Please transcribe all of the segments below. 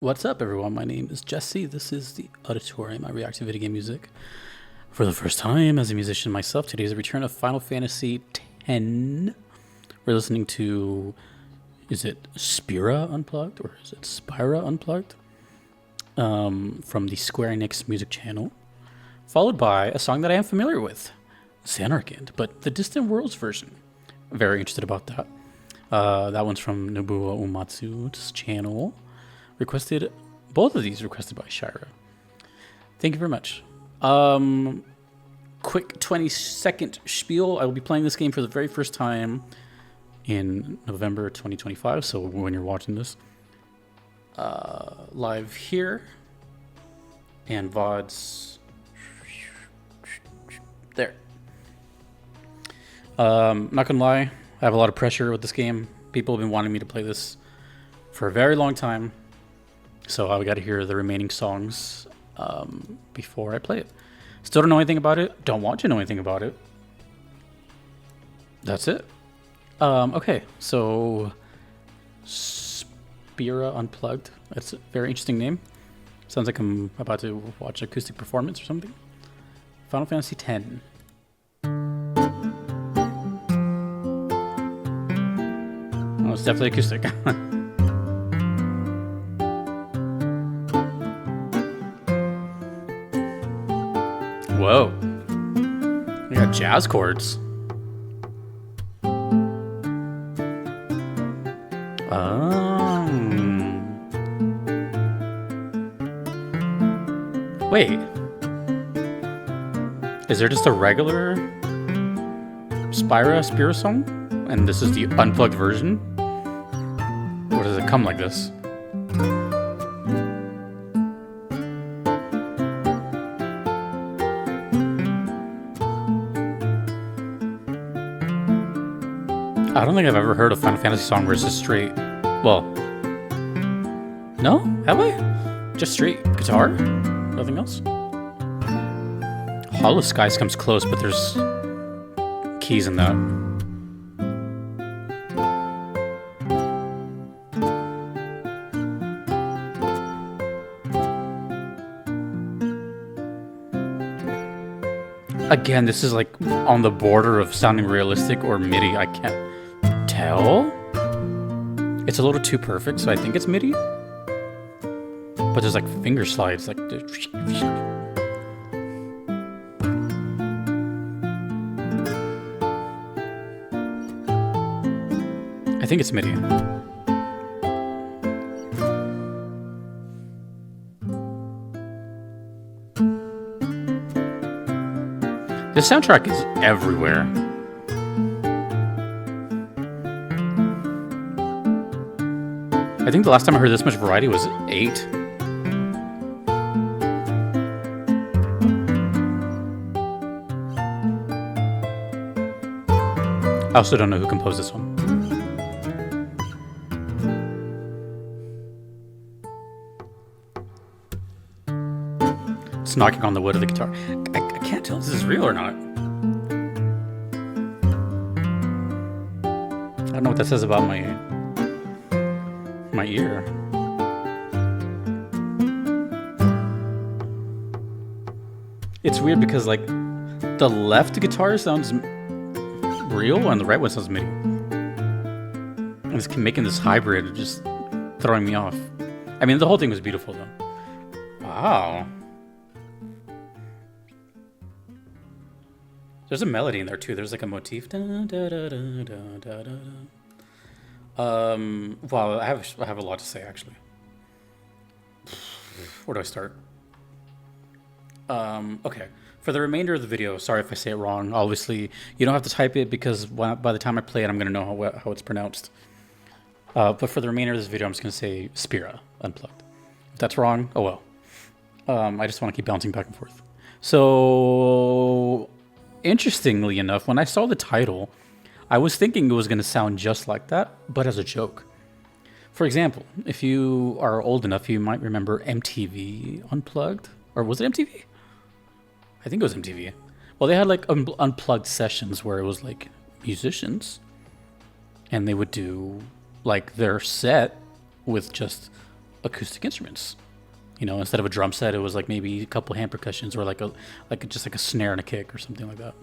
What's up, everyone? My name is Jesse. This is the Auditorium. I react to video game music for the first time as a musician myself. Today is a return of Final Fantasy X. We're listening to, is it Spira Unplugged or is it Spira Unplugged? From the Square Enix music channel, followed by a song that I am familiar with, Zanarkand, but the Distant Worlds version. Very interested about that. That one's from Nobuo Uematsu's channel. Both of these requested by Shira. Thank you very much. Quick 20-second spiel. I will be playing this game for the very first time in November 2025. So when you're watching this, live here and VODs there. Not gonna lie, I have a lot of pressure with this game. People have been wanting me to play this for a very long time. So I got to hear the remaining songs before I play it. Still don't know anything about it. Don't want to know anything about it. That's it. Okay, so Spira Unplugged. That's a very interesting name. Sounds like I'm about to watch acoustic performance or something. Final Fantasy X. Oh, it's definitely acoustic. Whoa. We got jazz chords. Wait. Is there just a regular Spira song? And this is the unplugged version? Or does it come like this? I don't think I've ever heard a Final Fantasy song where it's just straight. Well, no? Have I? Just straight guitar? Nothing else? Hollow Skies comes close, but there's keys in that. Again, this is like on the border of sounding realistic or MIDI. I can't tell. It's a little too perfect, so I think it's MIDI. But there's like finger slides, like I think it's MIDI. The soundtrack is everywhere. I think the last time I heard this much variety was 8. I also don't know who composed this one. It's knocking on the wood of the guitar. I can't tell if this is real or not. I don't know what that says about my ear. It's weird because like the left guitar sounds real and the right one sounds MIDI. And it's making this hybrid just throwing me off. I mean, the whole thing was beautiful though. Wow. There's a melody in there too. There's like a motif. Wow, I have a lot to say actually. Where do I start? Okay. For the remainder of the video, sorry if I say it wrong. Obviously, you don't have to type it because by the time I play it, I'm going to know how it's pronounced. But for the remainder of this video, I'm just going to say Spira Unplugged. If that's wrong, oh well. I just want to keep bouncing back and forth. So, interestingly enough, when I saw the title, I was thinking it was going to sound just like that, but as a joke. For example, if you are old enough, you might remember MTV Unplugged. Or was it MTV? I think it was MTV. Well, they had like unplugged sessions where it was like musicians and they would do like their set with just acoustic instruments. You know, instead of a drum set, it was like maybe a couple hand percussions or just like a snare and a kick or something like that.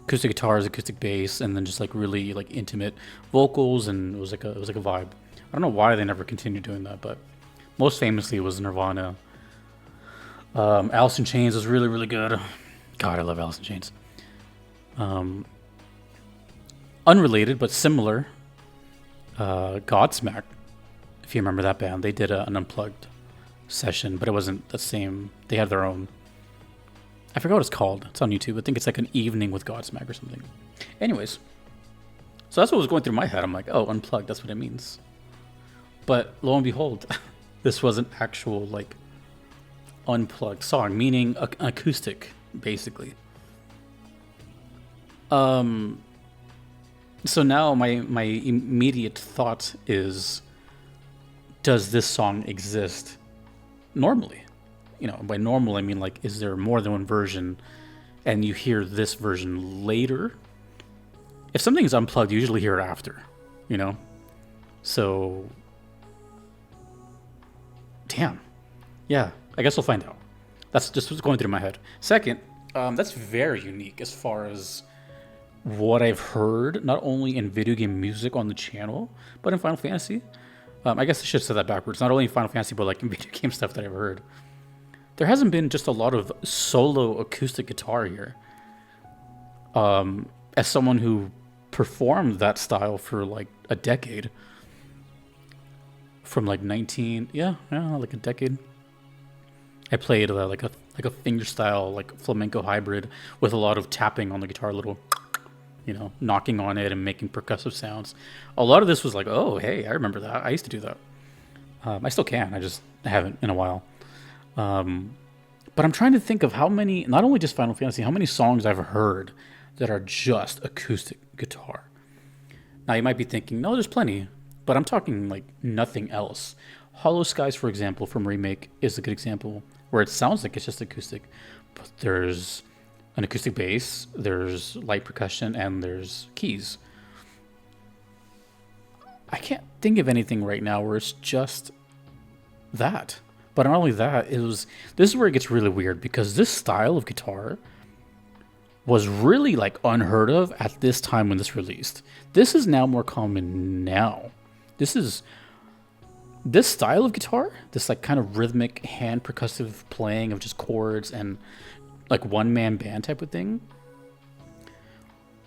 Acoustic guitars, acoustic bass, and then just like really like intimate vocals, and it was like a vibe. I don't know why they never continued doing that, but most famously it was Nirvana. Alice in Chains was really, really good. God, I love Alice in Chains. Unrelated but similar, Godsmack, if you remember that band, they did an unplugged session, but it wasn't the same. They had their own. I forgot what it's called. It's on YouTube. I think it's like an evening with Godsmack or something. Anyways, so that's what was going through my head. I'm like, oh, unplugged, that's what it means. But lo and behold, this was an actual like unplugged song, meaning an acoustic, basically. So now my immediate thought is, does this song exist normally? You know, by normal I mean like, is there more than one version and you hear this version later? If something is unplugged, you usually hear it after, you know? So, damn. Yeah, I guess we'll find out. That's just what's going through my head. Second, that's very unique as far as what I've heard, not only in video game music on the channel, but in Final Fantasy. I guess I should have said that backwards. Not only in Final Fantasy, but like in video game stuff that I've heard. There hasn't been just a lot of solo acoustic guitar here. As someone who performed that style for like a decade, from like like a decade. I played like a fingerstyle, like flamenco hybrid with a lot of tapping on the guitar, little, you know, knocking on it and making percussive sounds. A lot of this was like, oh, hey, I remember that. I used to do that. I still can. I haven't in a while. But I'm trying to think of how many, not only just Final Fantasy, how many songs I've heard that are just acoustic guitar. Now you might be thinking, no, there's plenty, but I'm talking like nothing else. Hollow Skies, for example, from Remake is a good example where it sounds like it's just acoustic, but there's an acoustic bass, there's light percussion, and there's keys. I can't think of anything right now where it's just that. But not only that, this is where it gets really weird, because this style of guitar was really like unheard of at this time when this released. This is now more common now. This style of guitar, this like kind of rhythmic hand percussive playing of just chords and like one-man band type of thing.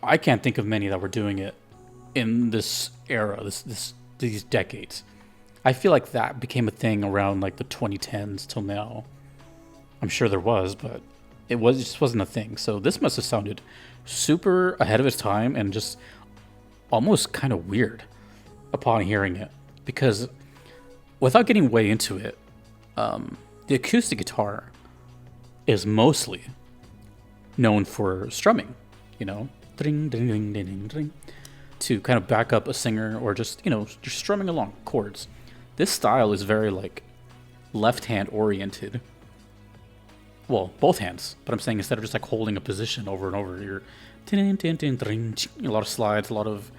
I can't think of many that were doing it in this era, these decades. I feel like that became a thing around like the 2010s till now. I'm sure there was, but it just wasn't a thing. So this must have sounded super ahead of its time and just almost kind of weird upon hearing it. Because without getting way into it, the acoustic guitar is mostly known for strumming, you know, ding, ding, ding, ding, ding, ding, to kind of back up a singer or just, you know, just strumming along chords. This style is very like left hand oriented. Well, both hands, but I'm saying instead of just like holding a position over and over, you're a lot of slides, a lot of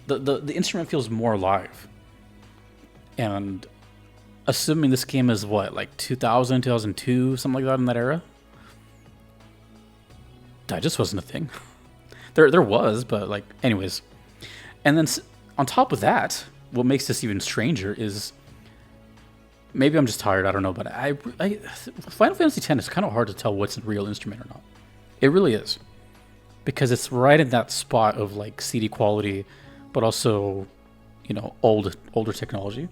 the instrument feels more alive. And assuming this game is what, like 2000, 2002, something like that in that era, that just wasn't a thing. There was, but like, anyways. And then on top of that, what makes this even stranger is, maybe I'm just tired, I don't know, but Final Fantasy X is kind of hard to tell what's a real instrument or not. It really is. Because it's right in that spot of like CD quality, but also, you know, older technology.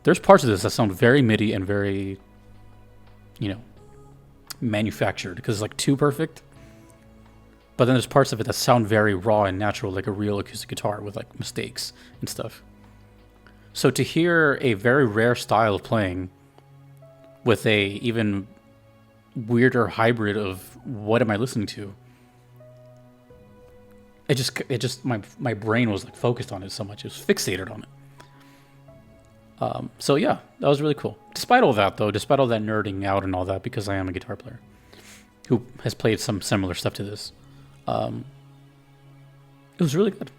There's parts of this that sound very MIDI and very, you know, manufactured because it's like too perfect. But then there's parts of it that sound very raw and natural, like a real acoustic guitar with like mistakes and stuff. So to hear a very rare style of playing with a even weirder hybrid of what am I listening to, it just my brain was like focused on it so much, it was fixated on it. So yeah, that was really cool. Despite all that though, despite all that nerding out and all that, because I am a guitar player who has played some similar stuff to this, it was really good.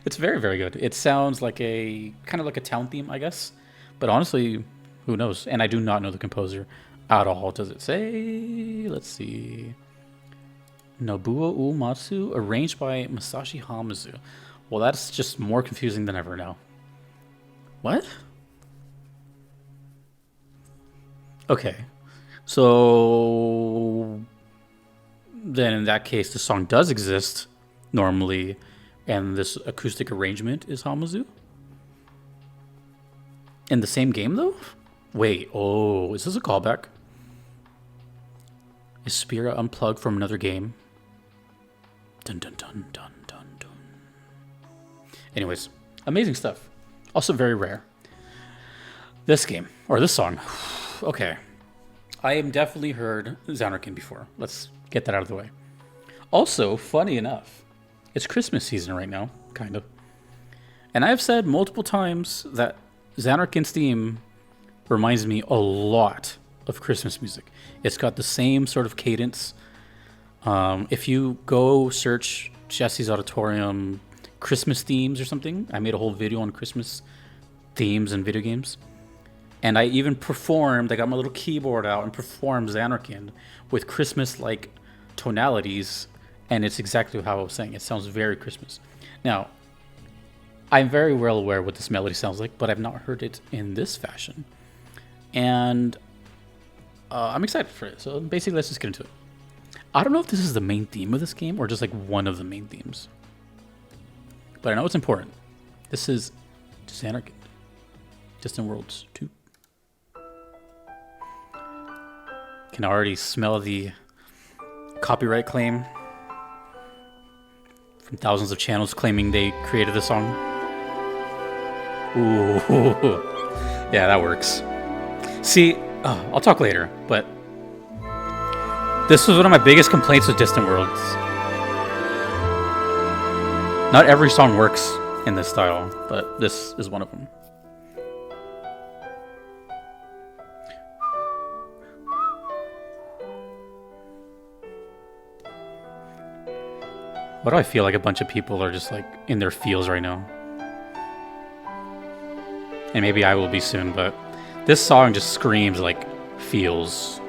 It's very, very good. It sounds like a kind of like a town theme, I guess. But honestly, who knows? And I do not know the composer at all. Does it say? Let's see. Nobuo Uematsu, arranged by Masashi Hamauzu. Well, that's just more confusing than ever now. What? Okay. So then in that case, the song does exist normally, and this acoustic arrangement is Hamauzu? In the same game, though? Wait, oh, is this a callback? Is Spira Unplugged from another game? Dun dun dun dun dun dun. Anyways, amazing stuff. Also very rare. This game, or this song. Okay. I have definitely heard Zanarkand before. Let's get that out of the way. Also, funny enough, it's Christmas season right now, kind of. And I've said multiple times that Zanarkand's theme reminds me a lot of Christmas music. It's got the same sort of cadence. If you go search Jesse's Auditorium Christmas themes or something, I made a whole video on Christmas themes and video games. And I even performed, I got my little keyboard out and performed Zanarkand with Christmas-like tonalities, and it's exactly how I was saying. It sounds very Christmas. Now, I'm very well aware what this melody sounds like, but I've not heard it in this fashion. And I'm excited for it. So basically, let's just get into it. I don't know if this is the main theme of this game or just like one of the main themes. But I know it's important. This is Zanarkand. Distant Worlds 2. Can already smell the copyright claim from thousands of channels claiming they created the song. Ooh, yeah, that works. See, I'll talk later, but this was one of my biggest complaints with Distant Worlds. Not every song works in this style, but this is one of them. Why do I feel like a bunch of people are just like in their feels right now? And maybe I will be soon, but this song just screams like feels.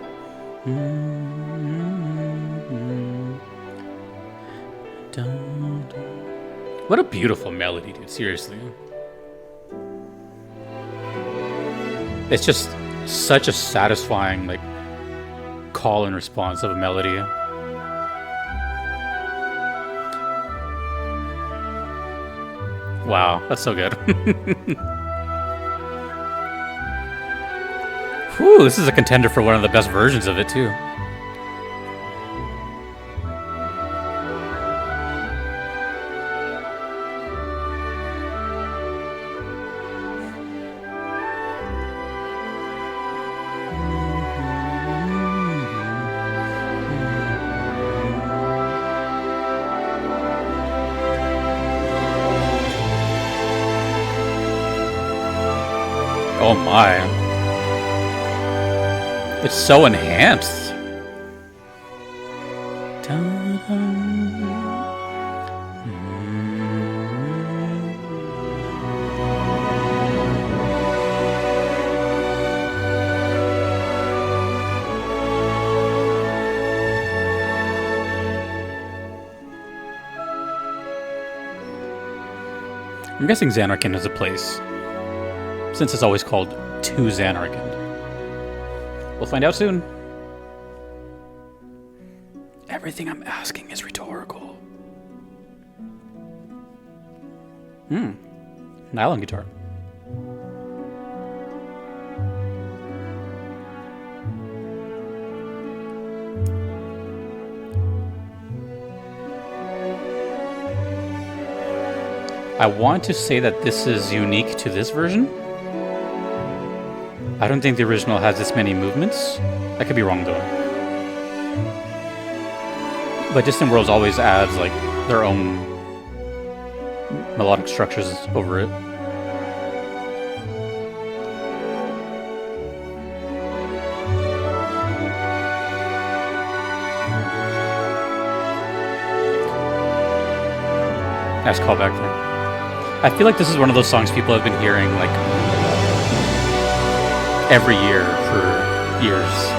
What a beautiful melody, dude. Seriously. It's just such a satisfying like call and response of a melody. Wow, that's so good. Whew, this is a contender for one of the best versions of it, too. Oh my. It's so enhanced. I'm guessing Zanarkand is a place, since it's always called To Zanarkand. We'll find out soon. Everything I'm asking is rhetorical. Nylon guitar. I want to say that this is unique to this version. I don't think the original has this many movements. I could be wrong though. But Distant Worlds always adds like their own melodic structures over it. Nice callback there. I feel like this is one of those songs people have been hearing like every year for years.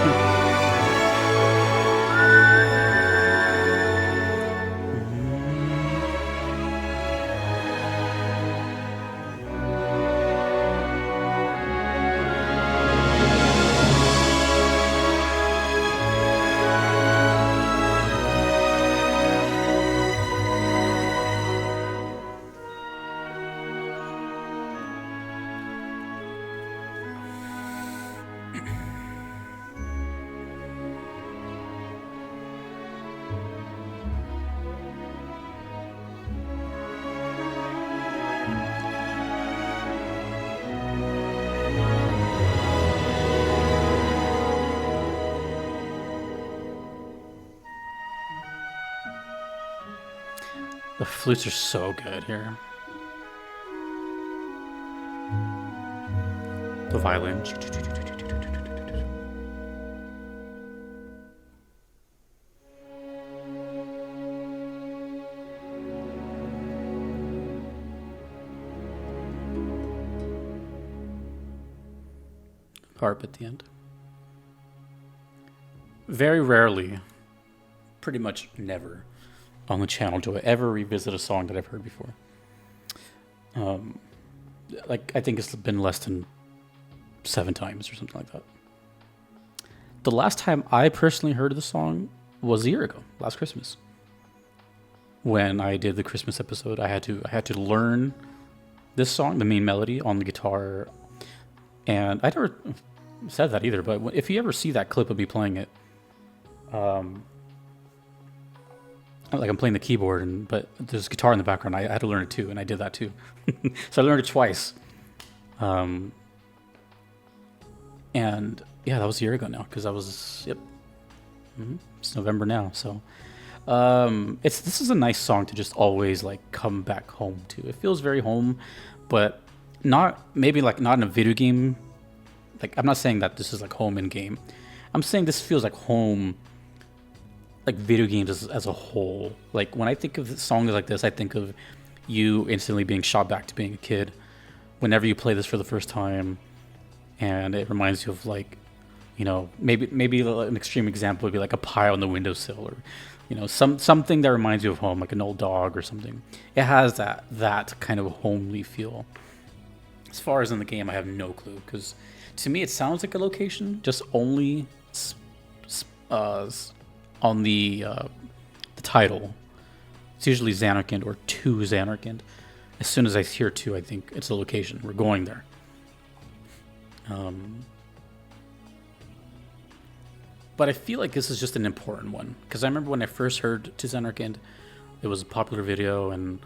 The flutes are so good here. The violin. Harp at the end. Very rarely, pretty much never, on the channel do I ever revisit a song that I've heard before. Like, I think it's been less than 7 times or something like that. The last time I personally heard the song was a year ago, last Christmas. When I did the Christmas episode, I had to learn this song, the main melody, on the guitar. And I never said that either, but if you ever see that clip of me playing it, like I'm playing the keyboard, but there's guitar in the background. I had to learn it too, and I did that too. So I learned it twice. And yeah, that was a year ago now, because I was, yep. It's November now, so this is a nice song to just always like come back home to. It feels very home, but not in a video game. Like, I'm not saying that this is like home in game. I'm saying this feels like home, like video games as a whole. Like, when I think of songs like this, I think of you instantly being shot back to being a kid whenever you play this for the first time, and it reminds you of, like, you know, maybe an extreme example would be like a pie on the windowsill, or, you know, something that reminds you of home, like an old dog or something. It has that kind of homely feel. As far as in the game, I have no clue, because to me it sounds like a location, just only on the title. It's usually Zanarkand or to Zanarkand. As soon as I hear to, I think it's a location. We're going there. But I feel like this is just an important one, because I remember when I first heard to Zanarkand, it was a popular video, and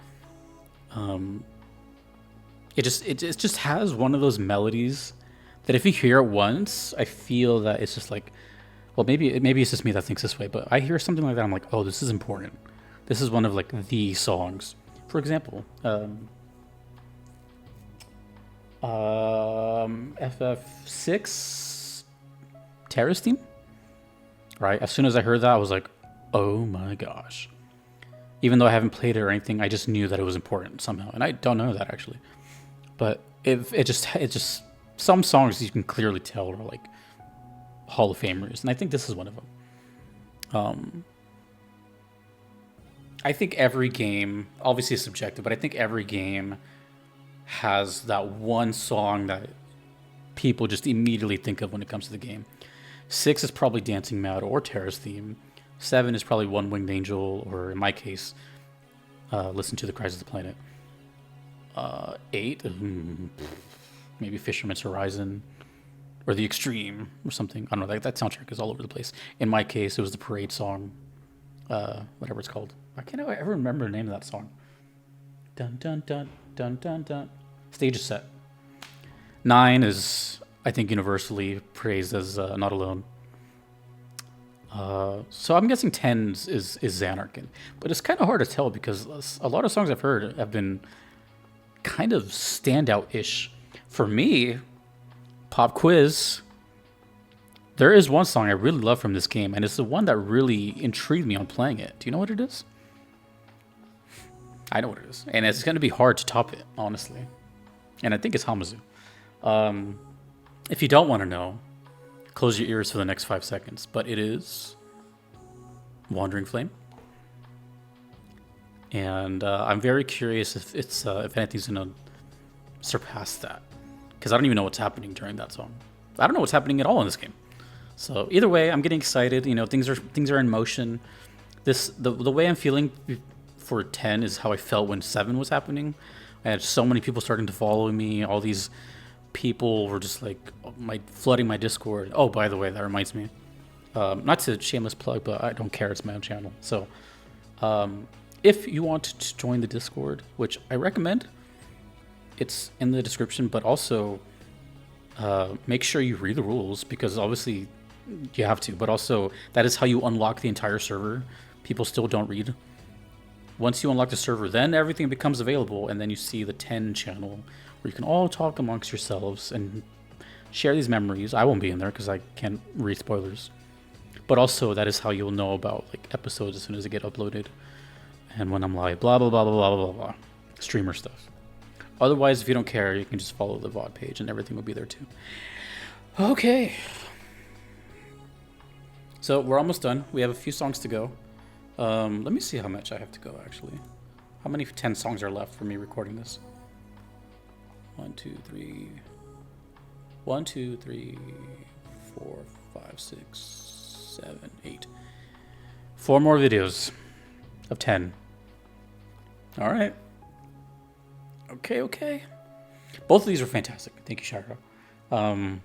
it just has one of those melodies that if you hear it once, I feel that it's just like, well, maybe it's just me that thinks this way, but I hear something like that, I'm like, oh, this is important. This is one of like the songs. For example, FF6 Terrace theme, right? As soon as I heard that, I was like, oh my gosh. Even though I haven't played it or anything, I just knew that it was important somehow, and I don't know that actually. But it just some songs you can clearly tell are like Hall of Famers, and I think this is one of them. I think every game, obviously it's subjective, but I think every game has that one song that people just immediately think of when it comes to the game. 6 is probably Dancing Mad or Terrace theme. 7 is probably One Winged Angel, or in my case, Listen to the Cries of the Planet. 8, maybe Fisherman's Horizon, or The Extreme, or something. I don't know, that soundtrack is all over the place. In my case, it was the Parade song, whatever it's called. I can't ever remember the name of that song. Dun dun dun dun dun dun. Stage is Set. 9 is, I think, universally praised as Not Alone. So I'm guessing 10 is Zanarkand. But it's kind of hard to tell, because a lot of songs I've heard have been kind of standout-ish. For me, pop quiz, there is one song I really love from this game, and it's the one that really intrigued me on playing it. Do you know what it is? I know what it is. And it's going to be hard to top it, honestly. And I think it's Hamazu. If you don't want to know, close your ears for the next 5 seconds. But it is Wandering Flame. And I'm very curious if it's if anything's going to surpass that. Because I don't even know what's happening during that song. I don't know what's happening at all in this game. So either way, I'm getting excited. You know, things are in motion. The way I'm feeling for 10 is how I felt when 7 was happening. I had so many people starting to follow me. All these people were just like flooding my Discord. Oh, by the way, that reminds me. Not to shameless plug, but I don't care. It's my own channel. So if you want to join the Discord, which I recommend, it's in the description, but also make sure you read the rules, because obviously you have to, but also that is how you unlock the entire server. People still don't read. Once you unlock the server, then everything becomes available, and then you see the 10 channel where you can all talk amongst yourselves and share these memories. I won't be in there because I can't read spoilers. But also that is how you'll know about like episodes as soon as they get uploaded and when I'm live, blah, blah, blah, blah, blah, blah, blah. Streamer stuff. Otherwise, if you don't care, you can just follow the VOD page and everything will be there too. Okay. So we're almost done. We have a few songs to go. Let me see how much I have to go, actually. How many 10 songs are left for me recording this? 1, 2, 3... 1, 2, 3, 4, 5, 6, 7, 8. 4 more videos of 10. All right. Okay. Both of these are fantastic. Thank you, Shira. One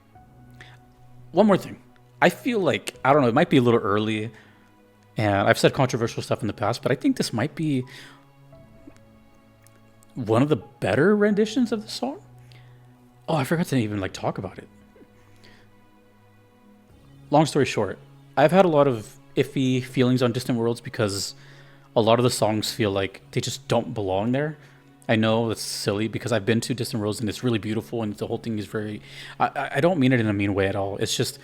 more thing. I feel like, I don't know, it might be a little early, and I've said controversial stuff in the past, but I think this might be one of the better renditions of the song. Oh, I forgot to even talk about it. Long story short, I've had a lot of iffy feelings on Distant Worlds because a lot of the songs feel like they just don't belong there. I know that's silly because I've been to Distant Worlds and it's really beautiful and the whole thing is very... I don't mean it in a mean way at all. It's just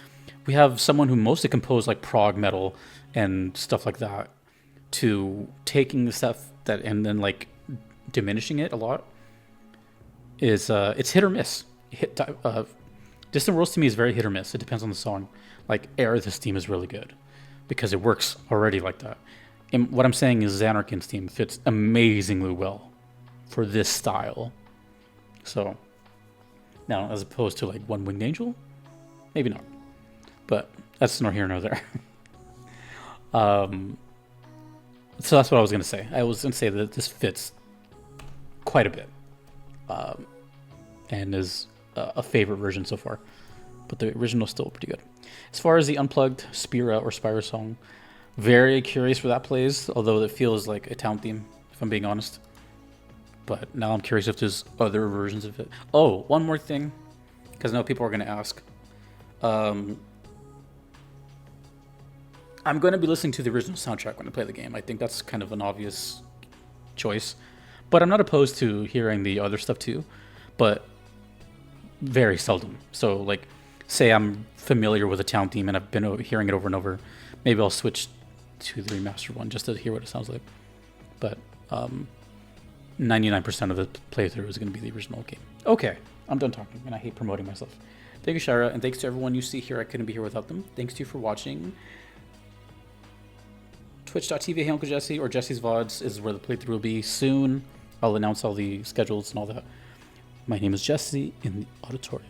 we have someone who mostly composed like prog metal and stuff like that to taking the stuff that and then like diminishing it a lot is it's hit or miss. Distant Worlds to me is very hit or miss. It depends on the song. Like Aerith's theme is really good because it works already like that. And what I'm saying is Zanarkand's theme fits amazingly well for this style. So now, as opposed to like One Winged Angel, maybe not. But that's nor here nor there. So that's what I was gonna say. I was gonna say that this fits quite a bit, and is a favorite version so far. But the original is still pretty good. As far as the unplugged Spira or Spira song, very curious where that plays. Although it feels like a town theme, if I'm being honest. But now I'm curious if there's other versions of it. Oh, one more thing, because I know people are going to ask. I'm going to be listening to the original soundtrack when I play the game. I think that's kind of an obvious choice. But I'm not opposed to hearing the other stuff too. But very seldom. So, like, say I'm familiar with a town theme and I've been hearing it over and over. Maybe I'll switch to the remastered one just to hear what it sounds like. But 99% of the playthrough is going to be the original game. Okay, I'm done talking, and I hate promoting myself. Thank you, Shira, and thanks to everyone you see here. I couldn't be here without them. Thanks to you for watching. Twitch.tv, Uncle Jesse, or Jesse's VODs is where the playthrough will be soon. I'll announce all the schedules and all that. My name is Jesse in the auditorium.